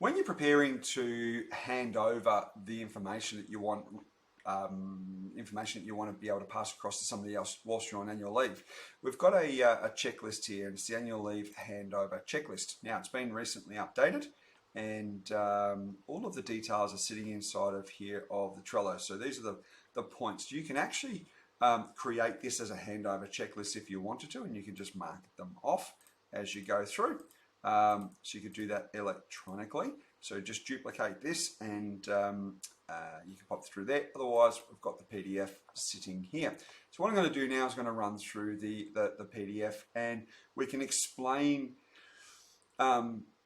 When you're preparing to hand over the information that you want, to be able to pass across to somebody else whilst you're on annual leave, we've got a checklist here, and it's the annual leave handover checklist. Now, it's been recently updated, and all of the details are sitting inside of here of the Trello. So these are the points. You can actually create this as a handover checklist if you wanted to, and you can just mark them off as you go through. So you could do that electronically. So just duplicate this and you can pop through there. Otherwise, we've got the PDF sitting here. So what I'm going to do now is going to run through the PDF, and we can explain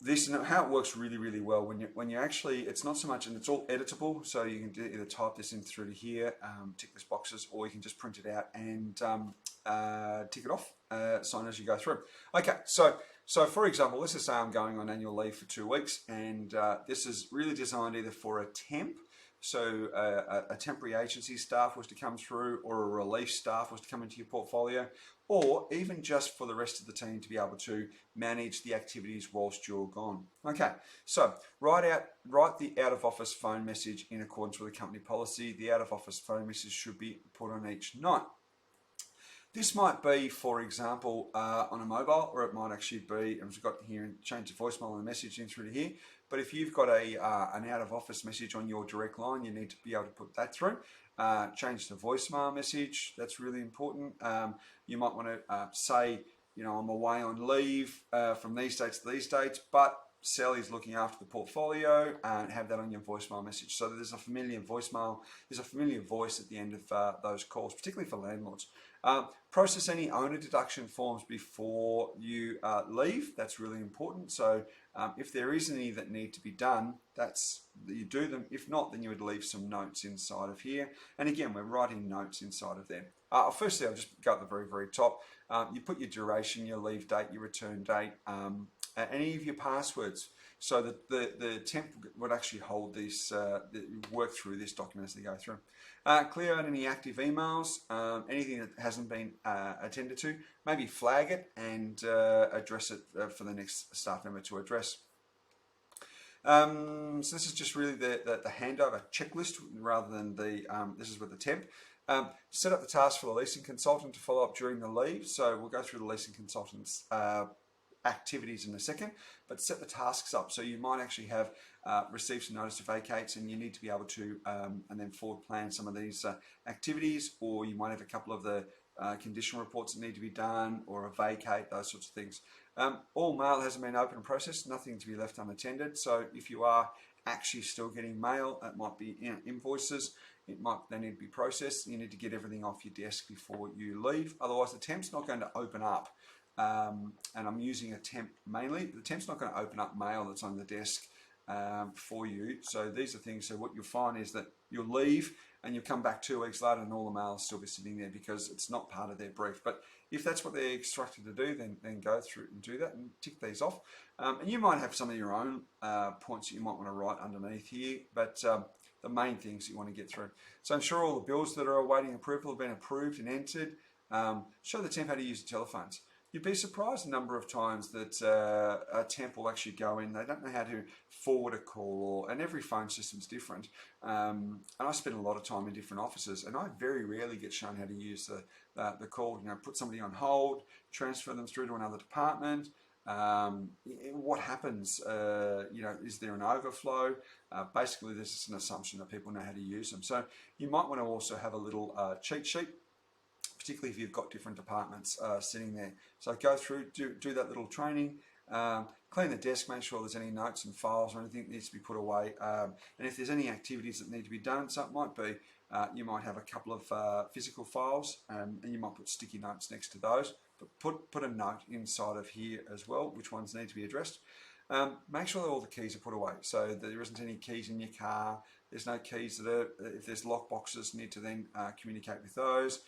this and how it works really well when you actually, it's not so much, and it's all editable, so you can either type this in through to here, tick this boxes, or you can just print it out and tick it off, sign as you go through. Okay, so for example, let's just say I'm going on annual leave for 2 weeks, and this is really designed either for a temp, so a temporary agency staff was to come through, or a relief staff was to come into your portfolio, or even just for the rest of the team to be able to manage the activities whilst you're gone. Okay, so write the out of office phone message in accordance with the company policy. The out of office phone message should be put on each night. This might be, for example, on a mobile, or it might actually be, and we've got here and change the voicemail and the message in through to here. But if you've got an out of office message on your direct line, you need to be able to put that through. Change the voicemail message. That's really important. You might want to say, I'm away on leave from these dates to these dates, but Sally's looking after the portfolio, and have that on your voicemail message. So there's a familiar voicemail, there's a familiar voice at the end of those calls, particularly for landlords. Process any owner deduction forms before you leave. That's really important. So if there is any that need to be done, you do them. If not, then you would leave some notes inside of here. And again, we're writing notes inside of there. Firstly, I'll just go at the very top. You put your duration, your leave date, your return date, any of your passwords, so that the temp would actually hold this, work through this document as they go through. Clear out any active emails, anything that hasn't been attended to, maybe flag it and address it for the next staff member to address. So this is just really the handover checklist rather than this is with the temp. Set up the task for the leasing consultant to follow up during the leave. So we'll go through the leasing consultant's activities in a second, but set the tasks up. So you might actually have received some notice to vacates, and you need to be able to and then forward plan some of these activities, or you might have a couple of the condition reports that need to be done, or a vacate, those sorts of things. All mail hasn't been opened and processed, nothing to be left unattended. So if you are actually still getting mail, it might be invoices, they need to be processed. You need to get everything off your desk before you leave. Otherwise, the temp's not going to open up. And I'm using a temp mainly. The temp's not going to open up mail that's on the desk for you. So these are things. So what you'll find is that you'll leave and you'll come back 2 weeks later, and all the mail will still be sitting there because it's not part of their brief. But if that's what they're instructed to do, then go through and do that and tick these off. And you might have some of your own points that you might want to write underneath here, but the main things you want to get through. So ensure all the bills that are awaiting approval have been approved and entered. Show the temp how to use the telephones. You'd be surprised the number of times that a temp will actually go in, they don't know how to forward a call, and every phone system's different. And I spend a lot of time in different offices, and I very rarely get shown how to use the call. Put somebody on hold, transfer them through to another department. What happens? Is there an overflow? Basically, this is an assumption that people know how to use them. So you might want to also have a little cheat sheet, particularly if you've got different departments sitting there. So go through, do that little training, clean the desk, make sure there's any notes and files or anything that needs to be put away. And if there's any activities that need to be done, so it might be, you might have a couple of physical files, and you might put sticky notes next to those, but put a note inside of here as well, which ones need to be addressed. Make sure that all the keys are put away, so there isn't any keys in your car, there's no keys if there's lock boxes, need to then communicate with those.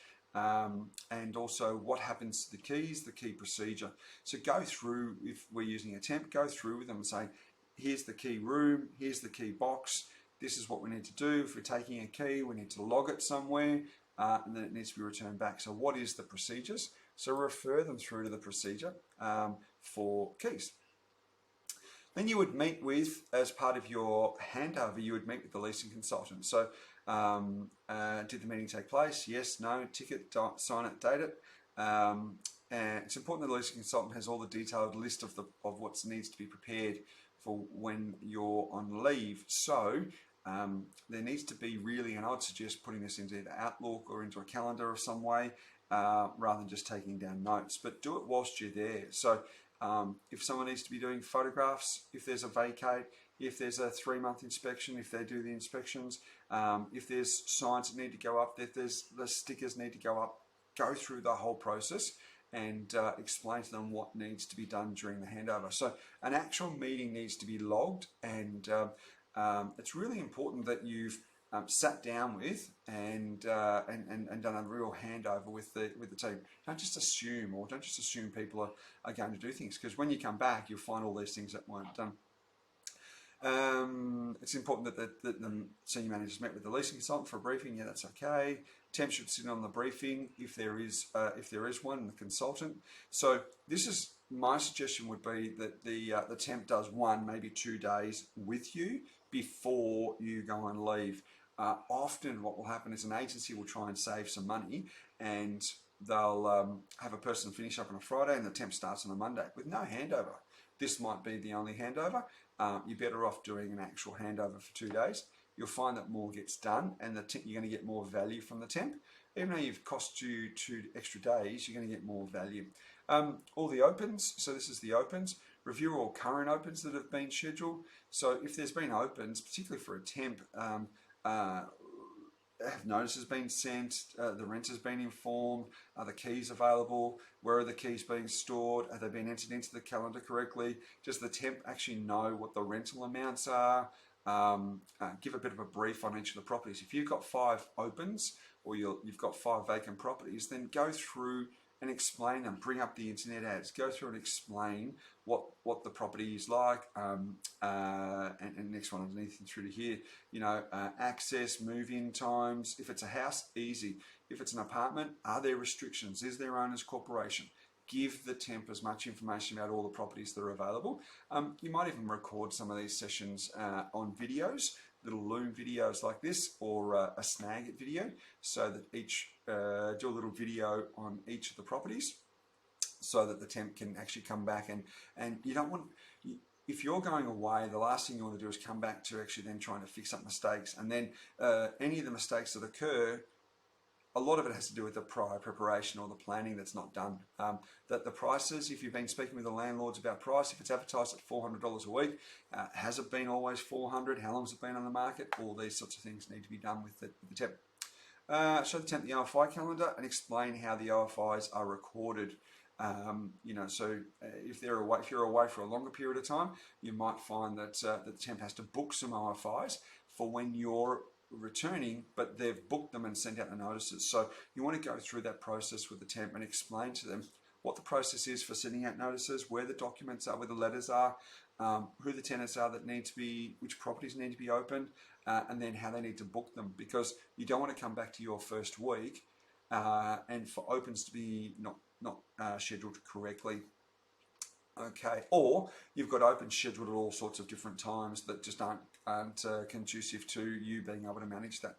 And also what happens to the keys, the key procedure. So go through, if we're using a temp, go through with them and say, here's the key room, here's the key box, this is what we need to do. If we're taking a key, we need to log it somewhere, and then it needs to be returned back. So what is the procedures? So refer them through to the procedure for keys. Then you would meet with, as part of your handover, you would meet with the leasing consultant. So did the meeting take place? Yes, no, ticket, sign it, date it. And it's important that the leasing consultant has all the detailed list of what needs to be prepared for when you're on leave. So there needs to be really, and I'd suggest putting this into either Outlook or into a calendar of some way, rather than just taking down notes. But do it whilst you're there. So if someone needs to be doing photographs, if there's a vacate, if there's a 3-month inspection, if they do the inspections, if there's signs that need to go up, if there's the stickers need to go up, go through the whole process and explain to them what needs to be done during the handover. So an actual meeting needs to be logged, and it's really important that you've sat down with and done a real handover with the team. Don't just assume people are going to do things, because when you come back, you'll find all these things that weren't done. It's important that the senior managers met with the leasing consultant for a briefing. Yeah, that's okay. Temp should sit on the briefing if there is one, the consultant. So this is my suggestion would be that the temp does 1, maybe 2 days with you before you go on leave. Often what will happen is an agency will try and save some money, and they'll have a person finish up on a Friday and the temp starts on a Monday with no handover. This might be the only handover. You're better off doing an actual handover for 2 days. You'll find that more gets done, and you're going to get more value from the temp. Even though you've cost you 2 extra days, you're going to get more value. All the opens, so this is the opens. Review all current opens that have been scheduled. So if there's been opens, particularly for a temp, have notices been sent, the rent has been informed, are the keys available, where are the keys being stored, have they been entered into the calendar correctly, does the temp actually know what the rental amounts are, give a bit of a brief on each of the properties. If you've got 5 opens, or you've got 5 vacant properties, then go through and explain them, bring up the internet ads, go through and explain what the property is like, and next one underneath and through to here, access, move-in times. If it's a house, easy. If it's an apartment, are there restrictions? Is there owner's corporation? Give the temp as much information about all the properties that are available. You might even record some of these sessions on videos, little Loom videos like this, or a Snagit video, so that do a little video on each of the properties, so that the temp can actually come back and you don't want, if you're going away, the last thing you want to do is come back to actually then trying to fix up mistakes, and then any of the mistakes that occur, a lot of it has to do with the prior preparation or the planning that's not done. That the prices, if you've been speaking with the landlords about price, if it's advertised at $400 a week, has it been always $400? How long has it been on the market? All these sorts of things need to be done with the temp. Show the temp the OFI calendar and explain how the OFIs are recorded. So if you're away for a longer period of time, you might find that the temp has to book some OFIs for when you're returning, but they've booked them and sent out the notices. So you want to go through that process with the temp and explain to them what the process is for sending out notices, where the documents are, where the letters are, who the tenants are that need to be, which properties need to be opened, and then how they need to book them, because you don't want to come back to your first week and for opens to be not scheduled correctly. Okay, or you've got open scheduled at all sorts of different times that just aren't conducive to you being able to manage that.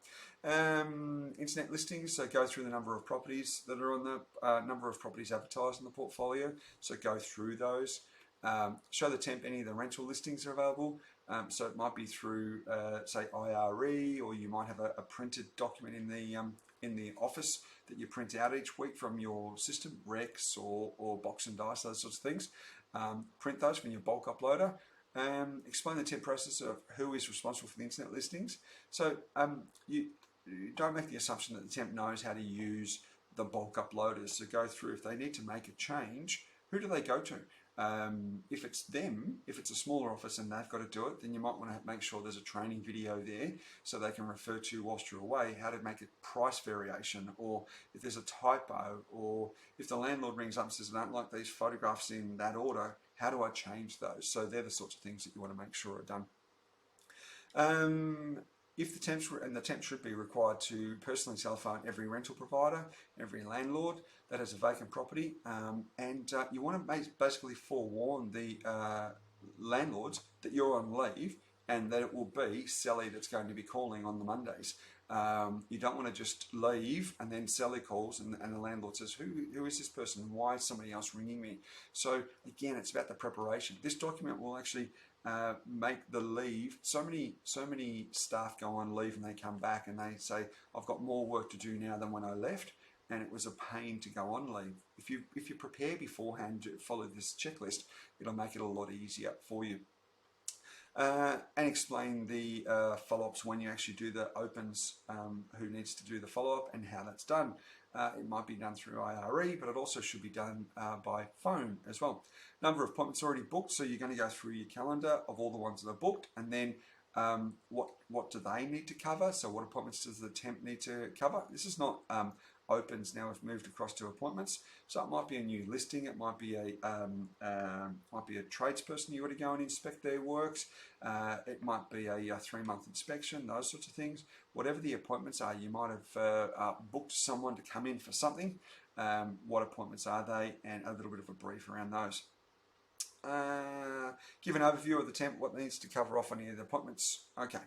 Internet listings, so go through the number of properties that are on the number of properties advertised in the portfolio, so go through those. Show the temp any of the rental listings are available, so it might be through say IRE, or you might have a printed document in the office that you print out each week from your system, Rex or Box and Dice, those sorts of things. Print those from your bulk uploader. Explain the temp process of who is responsible for the internet listings. So you don't make the assumption that the temp knows how to use the bulk uploaders. So go through, if they need to make a change, who do they go to? If it's them, if it's a smaller office and they've got to do it, then you might want to make sure there's a training video there so they can refer to whilst you're away how to make a price variation, or if there's a typo, or if the landlord rings up and says, I don't like these photographs in that order, how do I change those? So they're the sorts of things that you want to make sure are done. If the temp should be required to personally telephone every rental provider, every landlord that has a vacant property, and you want to basically forewarn the landlords that you're on leave and that it will be Sally that's going to be calling on the Mondays. You don't want to just leave and then Sally calls and the landlord says, who is this person? Why is somebody else ringing me? So again, it's about the preparation. This document will actually make the leave. So many staff go on leave and they come back and they say, I've got more work to do now than when I left. And it was a pain to go on leave. If you prepare beforehand to follow this checklist, it'll make it a lot easier for you. And explain the follow-ups when you actually do the opens, who needs to do the follow-up and how that's done. It might be done through IRE, but it also should be done by phone as well. Number of appointments already booked, so you're going to go through your calendar of all the ones that are booked, and then what do they need to cover? So what appointments does the temp need to cover? This is not opens now. We've moved across to appointments, so it might be a new listing. It might be a tradesperson you want to go and inspect their works. It might be a 3-month inspection. Those sorts of things. Whatever the appointments are, you might have booked someone to come in for something. What appointments are they, and a little bit of a brief around those. Give an overview of the temp, what needs to cover off on any of the appointments. Okay.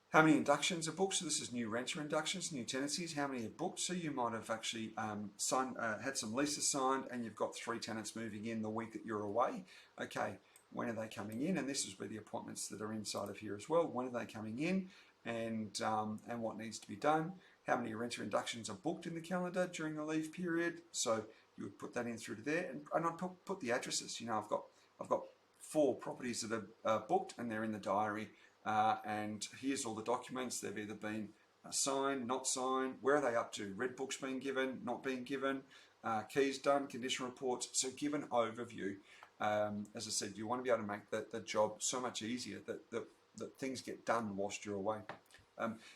How many inductions are booked? So this is new renter inductions, new tenancies. How many are booked? So you might have actually had some leases signed and you've got 3 tenants moving in the week that you're away. Okay, when are they coming in? And this is where the appointments that are inside of here as well. When are they coming in? And what needs to be done? How many renter inductions are booked in the calendar during the leave period? So you would put that in through to there, and I'd put the addresses. You know, I've got 4 properties that are booked and they're in the diary. And here's all the documents. They've either been signed, not signed. Where are they up to? Red book's been given, not being given. Keys done, condition reports. So give an overview. As I said, you want to be able to make the job so much easier that things get done whilst you're away.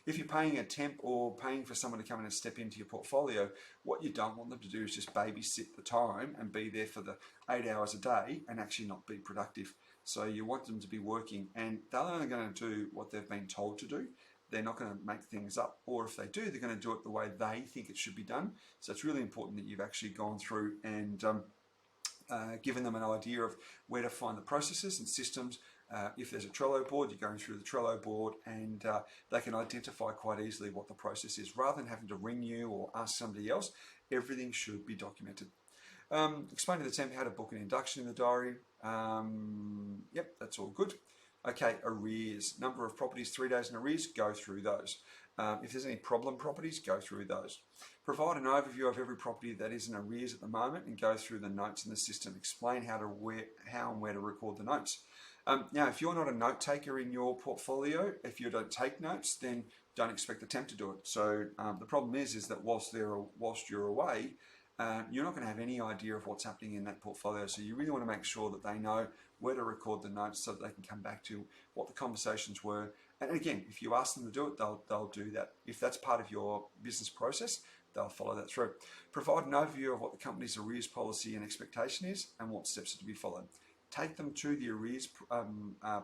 If you're paying a temp or paying for someone to come in and step into your portfolio, what you don't want them to do is just babysit the time and be there for the 8 hours a day and actually not be productive. So you want them to be working, and they're only going to do what they've been told to do. They're not going to make things up, or if they do, they're going to do it the way they think it should be done. So it's really important that you've actually gone through and given them an idea of where to find the processes and systems. If there's a Trello board, you're going through the Trello board, and they can identify quite easily what the process is. Rather than having to ring you or ask somebody else, everything should be documented. Explain to the temp how to book an induction in the diary. Yep, that's all good. Okay, arrears. Number of properties, 3 days in arrears, go through those. If there's any problem properties, go through those. Provide an overview of every property that is in arrears at the moment and go through the notes in the system. Explain how and where to record the notes. Now, if you're not a note taker in your portfolio, if you don't take notes, then don't expect the temp to do it. So the problem is that whilst you're away, you're not going to have any idea of what's happening in that portfolio. So you really want to make sure that they know where to record the notes so that they can come back to what the conversations were. And again, if you ask them to do it, they'll do that. If that's part of your business process, they'll follow that through. Provide an overview of what the company's arrears policy and expectation is and what steps are to be followed. Take them to the arrears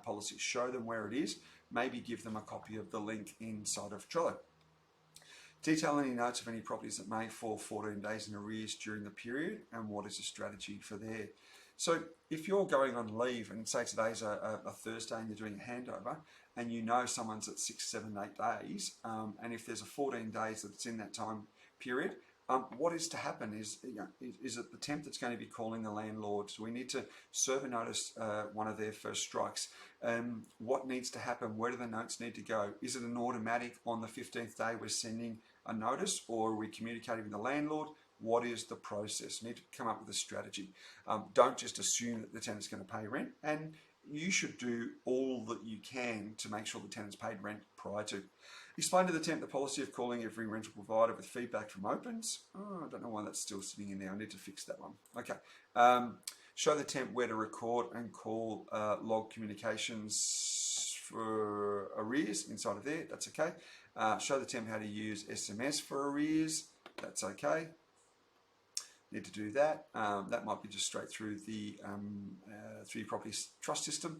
policy, show them where it is, maybe give them a copy of the link inside of Trello. Detail any notes of any properties that may fall 14 days in arrears during the period and what is the strategy for there. So if you're going on leave and say today's a Thursday and you're doing a handover and you know someone's at 6, 7, 8 days, and if there's a 14 days that's in that time period, what is to happen is it the temp that's going to be calling the landlord? So we need to serve a notice, one of their first strikes. What needs to happen? Where do the notes need to go? Is it an automatic on the 15th day we're sending a notice, or are we communicating with the landlord? What is the process? You need to come up with a strategy. Don't just assume that the tenant's going to pay rent, and you should do all that you can to make sure the tenant's paid rent prior to. Explain to the tenant the policy of calling every rental provider with feedback from opens. Oh, I don't know why that's still sitting in there. I need to fix that one. Okay. Show the temp where to record and call log communications for arrears inside of there. That's okay. Show the temp how to use SMS for arrears. That's okay. Need to do that. That might be just straight through the through your property trust system,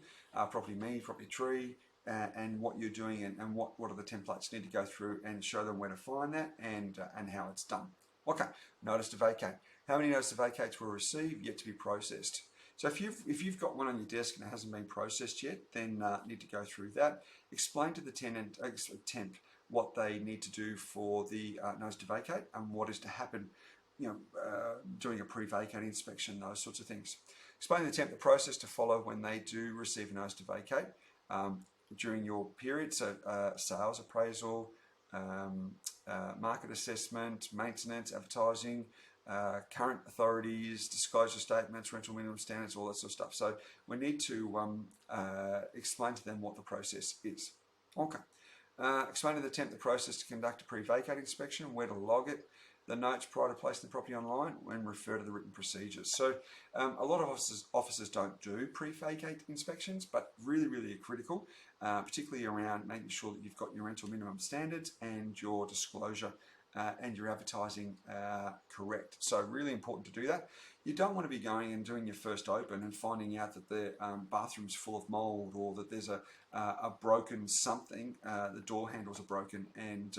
property me, property tree, and what you're doing and what are the templates you need to go through and show them where to find that and how it's done. Okay, notice to vacate. How many notice to vacates were received? Yet to be processed. So if you've got one on your desk and it hasn't been processed yet, then need to go through that. Explain to the temp what they need to do for the notice to vacate and what is to happen, doing a pre-vacate inspection, those sorts of things. Explain to the temp the process to follow when they do receive a notice to vacate during your period. So sales appraisal, market assessment, maintenance, advertising, current authorities, disclosure statements, rental minimum standards, all that sort of stuff. So we need to explain to them what the process is. Okay. Explain to the temp the process to conduct a pre-vacate inspection, where to log it, the notes prior to placing the property online, and refer to the written procedures. So a lot of officers don't do pre-vacate inspections, but really, really critical, particularly around making sure that you've got your rental minimum standards and your disclosure and your advertising correct. So really important to do that. You don't want to be going and doing your first open and finding out that the bathroom's full of mold, or that there's a broken something, the door handles are broken, and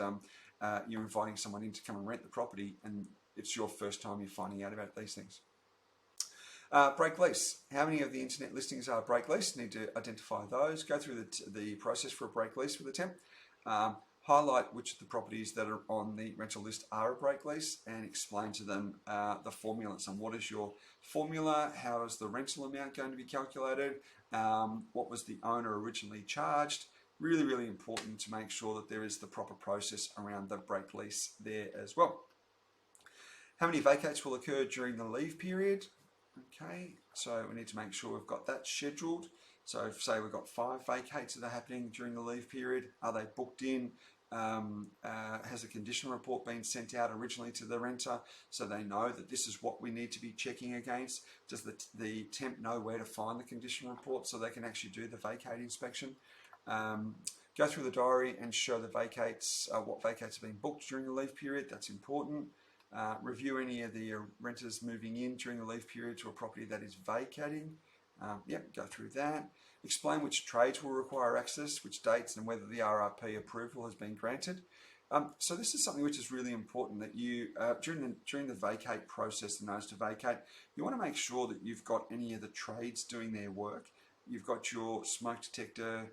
you're inviting someone in to come and rent the property, and it's your first time you're finding out about these things. Break lease. How many of the internet listings are break lease? Need to identify those. Go through the process for a break lease with the temp. Highlight which of the properties that are on the rental list are a break lease, and explain to them the formula. So what is your formula? How is the rental amount going to be calculated? What was the owner originally charged? Really, really important to make sure that there is the proper process around the break lease there as well. How many vacates will occur during the leave period? Okay, so we need to make sure we've got that scheduled. So if, say, we've got 5 vacates that are happening during the leave period, are they booked in? Has a condition report been sent out originally to the renter so they know that this is what we need to be checking against? Does the temp know where to find the condition report so they can actually do the vacate inspection? Go through the diary and show the vacates, what vacates have been booked during the leave period. That's important. Review any of the renters moving in during the leave period to a property that is vacating. Go through that. Explain which trades will require access, which dates, and whether the RRP approval has been granted. So this is something which is really important, that you, during the vacate process, the notice to vacate, you want to make sure that you've got any of the trades doing their work. You've got your smoke detector,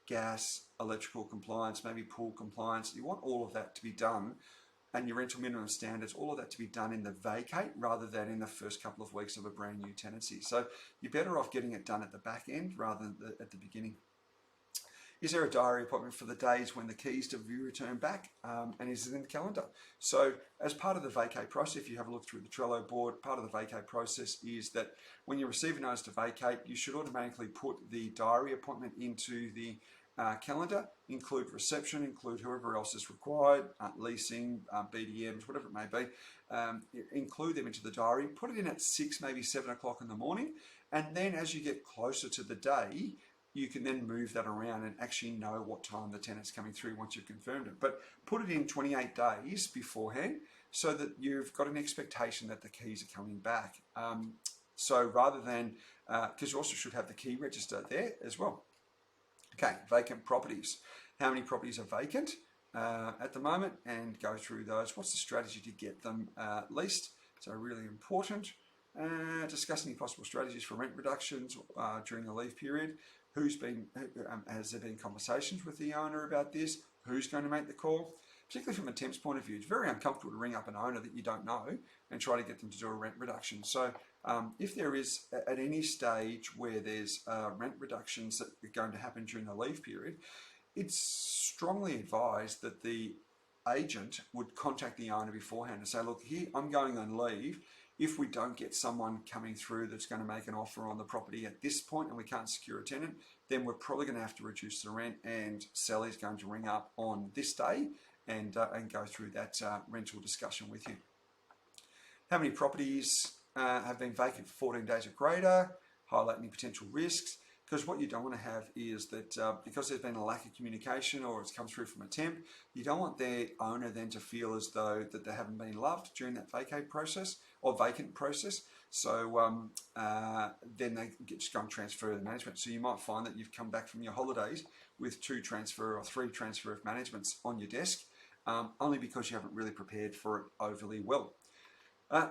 gas, electrical compliance, maybe pool compliance. You want all of that to be done, and your rental minimum standards, all of that to be done in the vacate rather than in the first couple of weeks of a brand new tenancy. So you're better off getting it done at the back end rather than at the beginning. Is there a diary appointment for the days when the keys to be returned back, and is it in the calendar? So as part of the vacate process, if you have a look through the Trello board, part of the vacate process is that when you receive a notice to vacate, you should automatically put the diary appointment into the calendar, include reception, include whoever else is required, leasing, BDMs, whatever it may be, include them into the diary, put it in at 6, maybe 7 o'clock in the morning, and then as you get closer to the day, you can then move that around and actually know what time the tenant's coming through once you've confirmed it. But put it in 28 days beforehand so that you've got an expectation that the keys are coming back. So rather than, because you also should have the key register there as well. Okay, vacant properties. How many properties are vacant at the moment, and go through those. What's the strategy to get them leased? So really important. Discuss any possible strategies for rent reductions during the leave period. Has there been conversations with the owner about this? Who's going to make the call? Particularly from a temp's point of view, it's very uncomfortable to ring up an owner that you don't know and try to get them to do a rent reduction. So if there is at any stage where there's rent reductions that are going to happen during the leave period, it's strongly advised that the agent would contact the owner beforehand and say, look, here, I'm going on leave. If we don't get someone coming through that's going to make an offer on the property at this point and we can't secure a tenant, then we're probably going to have to reduce the rent, and seller is going to ring up on this day and go through that rental discussion with you. How many properties have been vacant for 14 days or greater? Highlight any potential risks. Because what you don't want to have is that because there's been a lack of communication or it's come through from a temp, you don't want their owner then to feel as though that they haven't been loved during that vacate process or vacant process. So then they just go and transfer the management. So you might find that you've come back from your holidays with 2 transfer or 3 transfer of managements on your desk, only because you haven't really prepared for it overly well.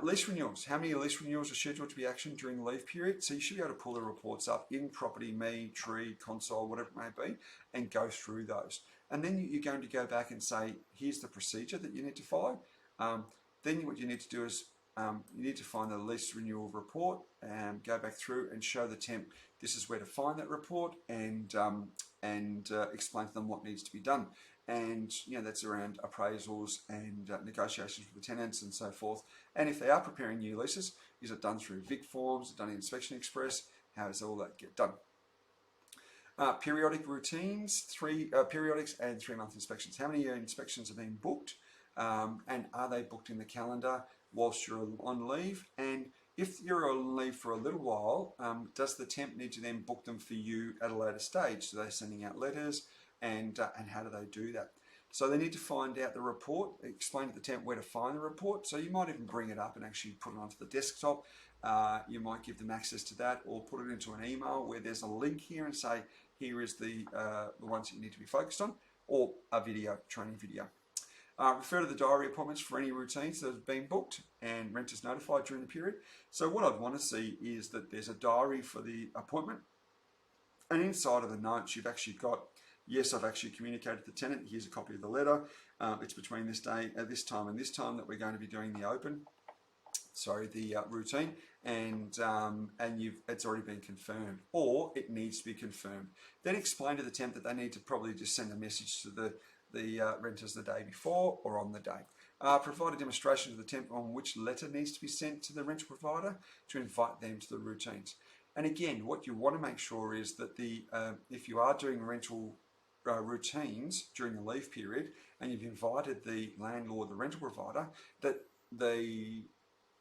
Lease renewals. How many lease renewals are scheduled to be actioned during the leave period? So you should be able to pull the reports up in Property Me, Tree, Console, whatever it may be, and go through those. And then you're going to go back and say, here's the procedure that you need to follow. Then what you need to do is you need to find the lease renewal report and go back through and show the temp this is where to find that report, and explain to them what needs to be done. And that's around appraisals and negotiations with the tenants and so forth. And if they are preparing new leases, is it done through Vic forms, is it done in Inspection Express? How does all that get done? Periodic routines, periodics and 3-month inspections. How many inspections are being booked, and are they booked in the calendar whilst you're on leave? And if you're on leave for a little while, does the temp need to then book them for you at a later stage? So they're sending out letters, and how do they do that? So they need to find out the report, explain to the temp where to find the report. So you might even bring it up and actually put it onto the desktop. You might give them access to that, or put it into an email where there's a link here and say, here is the ones that you need to be focused on, or a video, training video. Refer to the diary appointments for any routines that have been booked and renters notified during the period. So what I'd want to see is that there's a diary for the appointment, and inside of the notes you've actually got, yes, I've actually communicated to the tenant, here's a copy of the letter, it's between this day, this time and this time that we're going to be doing the routine, and it's already been confirmed, or it needs to be confirmed. Then explain to the temp that they need to probably just send a message to the renters the day before or on the day. Provide a demonstration to the temp on which letter needs to be sent to the rental provider to invite them to the routines. And again, what you want to make sure is that if you are doing rental routines during the leave period and you've invited the landlord, the rental provider, that they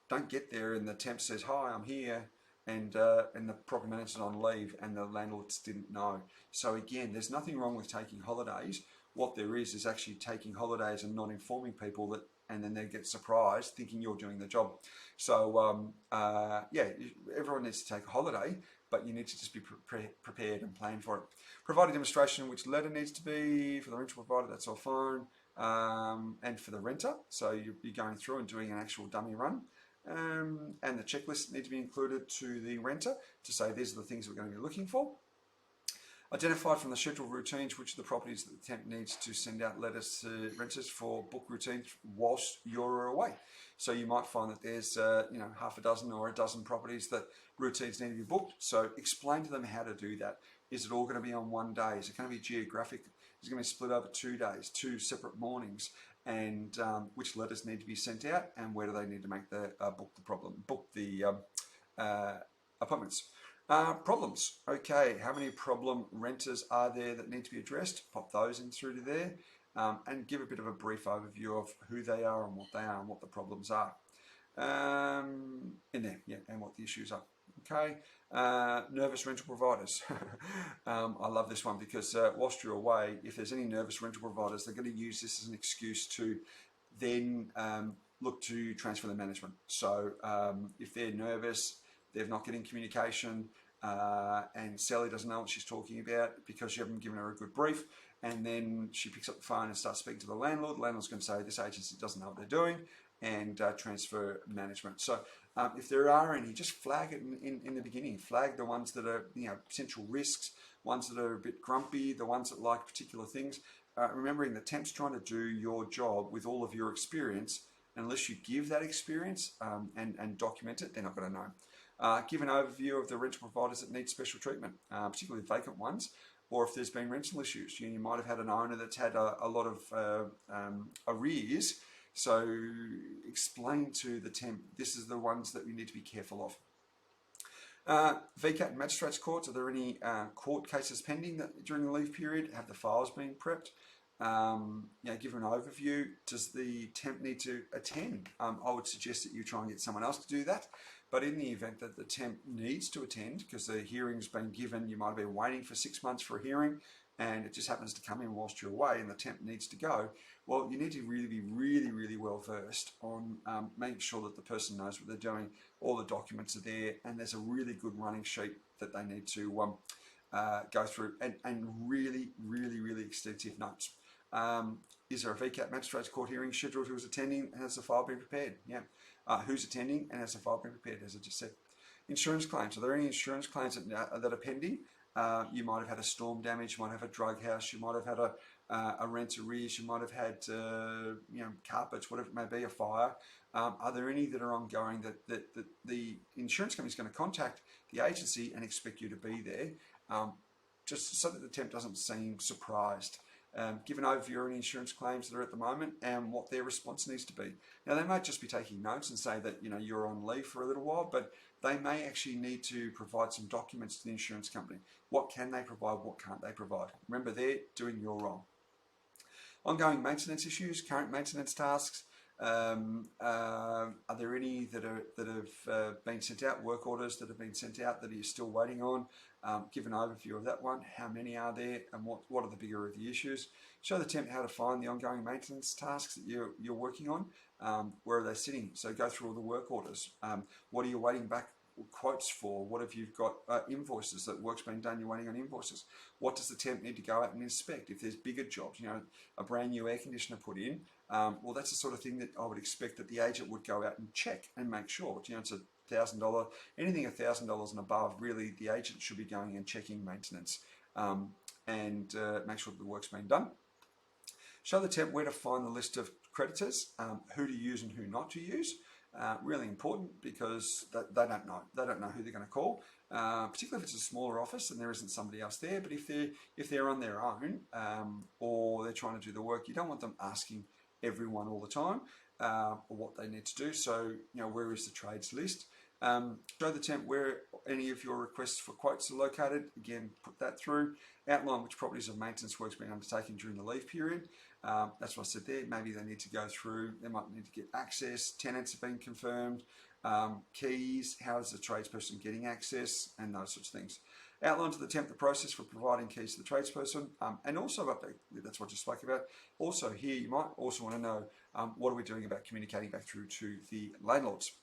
don't get there and the temp says, hi, I'm here, and the property manager's on leave and the landlords didn't know. So again, there's nothing wrong with taking holidays. What there is actually taking holidays and not informing people that, and then they get surprised thinking you're doing the job. So everyone needs to take a holiday, but you need to just be prepared and plan for it. Provide a demonstration which letter needs to be for the rental provider, that's all fine, and for the renter. So you'll be going through and doing an actual dummy run. And the checklist need to be included to the renter to say these are the things we're going to be looking for. Identify from the scheduled routines which of the properties that the temp needs to send out letters to renters for book routines whilst you're away. So you might find that there's half a dozen or a dozen properties that routines need to be booked. So explain to them how to do that. Is it all going to be on one day? Is it going to be geographic? Is it going to be split over 2 days, 2 separate mornings? And which letters need to be sent out, and where do they need to make the book the appointments? Problems. Okay, how many problem renters are there that need to be addressed? Pop those in through to there, and give a bit of a brief overview of who they are and what they are and what the problems are in there, yeah, and what the issues are. Okay, nervous rental providers. I love this one because whilst you're away, if there's any nervous rental providers, they're going to use this as an excuse to then look to transfer the management. So if they're nervous, they're not getting communication, and Sally doesn't know what she's talking about because you haven't given her a good brief, and then she picks up the phone and starts speaking to the landlord. The landlord's going to say this agency doesn't know what they're doing, and transfer management. So if there are any, just flag it in the beginning. Flag the ones that are potential risks, ones that are a bit grumpy, the ones that like particular things. Remembering the temp's trying to do your job with all of your experience. Unless you give that experience and document it, they're not going to know. Give an overview of the rental providers that need special treatment, particularly vacant ones, or if there's been rental issues. You might have had an owner that's had a lot of arrears. So explain to the temp, this is the ones that you need to be careful of. VCAT and magistrates courts, are there any court cases pending that during the leave period? Have the files been prepped? Give an overview. Does the temp need to attend? I would suggest that you try and get someone else to do that. But in the event that the temp needs to attend, because the hearing's been given, you might have been waiting for 6 months for a hearing, and it just happens to come in whilst you're away and the temp needs to go, well, you need to really be really well versed on making sure that the person knows what they're doing, all the documents are there, and there's a really good running sheet that they need to go through, and really extensive notes. Is there a VCAT magistrates court hearing scheduled who is attending, and has the file been prepared? Yeah. who's attending, and has the file been prepared, as I just said. Insurance claims. Are there any insurance claims that are pending? You might have had a storm damage, you might have a drug house, you might have had a rent arrears, you might have had carpets, whatever it may be, a fire. Are there any that are ongoing that the insurance company is going to contact the agency and expect you to be there, just so that the temp doesn't seem surprised? Give an overview of any insurance claims that are at the moment and what their response needs to be. Now, they might just be taking notes and say that you're on leave for a little while, but they may actually need to provide some documents to the insurance company. What can they provide? What can't they provide? Remember, they're doing your role. Ongoing maintenance issues, current maintenance tasks. Are there any that have been sent out? Work orders that have been sent out that you're still waiting on? Give an overview of that one. How many are there, and what are the bigger of the issues? Show the temp how to find the ongoing maintenance tasks that you're working on. Where are they sitting? So go through all the work orders. What are you waiting back quotes for? What have you got? Invoices that work's been done, you're waiting on invoices. What does the temp need to go out and inspect? If there's bigger jobs, a brand new air conditioner put in, well, that's the sort of thing that I would expect that the agent would go out and check and make sure. It's $1,000, anything $1,000 and above, really the agent should be going and checking maintenance and make sure that the work's been done. Show the temp where to find the list of creditors, who to use and who not to use. Really important, because they don't know. They don't know who they're going to call, particularly if it's a smaller office and there isn't somebody else there. But if they're on their own or they're trying to do the work, you don't want them asking everyone all the time or what they need to do. So where is the trades list? Show the temp where any of your requests for quotes are located. Again, put that through. Outline which properties of maintenance work's been undertaken during the leave period. That's what I said there. Maybe they need to go through, they might need to get access, tenants have been confirmed, keys, how is the tradesperson getting access, and those sorts of things. Outline to the temp the process for providing keys to the tradesperson, and also that's what I just spoke about. Also here, you might also want to know what are we doing about communicating back through to the landlords.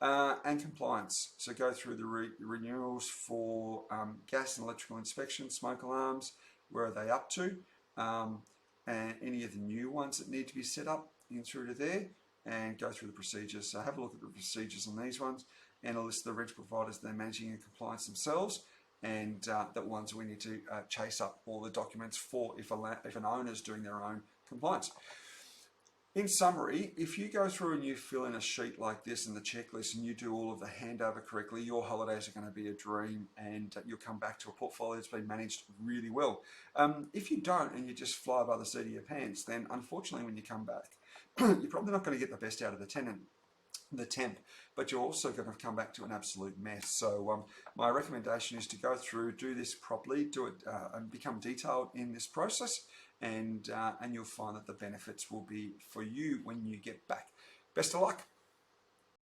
And compliance. So go through the renewals for gas and electrical inspection, smoke alarms, where are they up to, and any of the new ones that need to be set up in through to there, and go through the procedures. So have a look at the procedures on these ones and a list of the rental providers they're managing in compliance themselves, and the ones we need to chase up all the documents for if an owner's doing their own compliance. In summary, if you go through and you fill in a sheet like this in the checklist and you do all of the handover correctly, your holidays are going to be a dream, and you'll come back to a portfolio that's been managed really well. If you don't and you just fly by the seat of your pants, then unfortunately when you come back, you're probably not going to get the best out of the temp, but you're also going to come back to an absolute mess. So my recommendation is to go through, do this properly, do it and become detailed in this process, and you'll find that the benefits will be for you when you get back. Best of luck.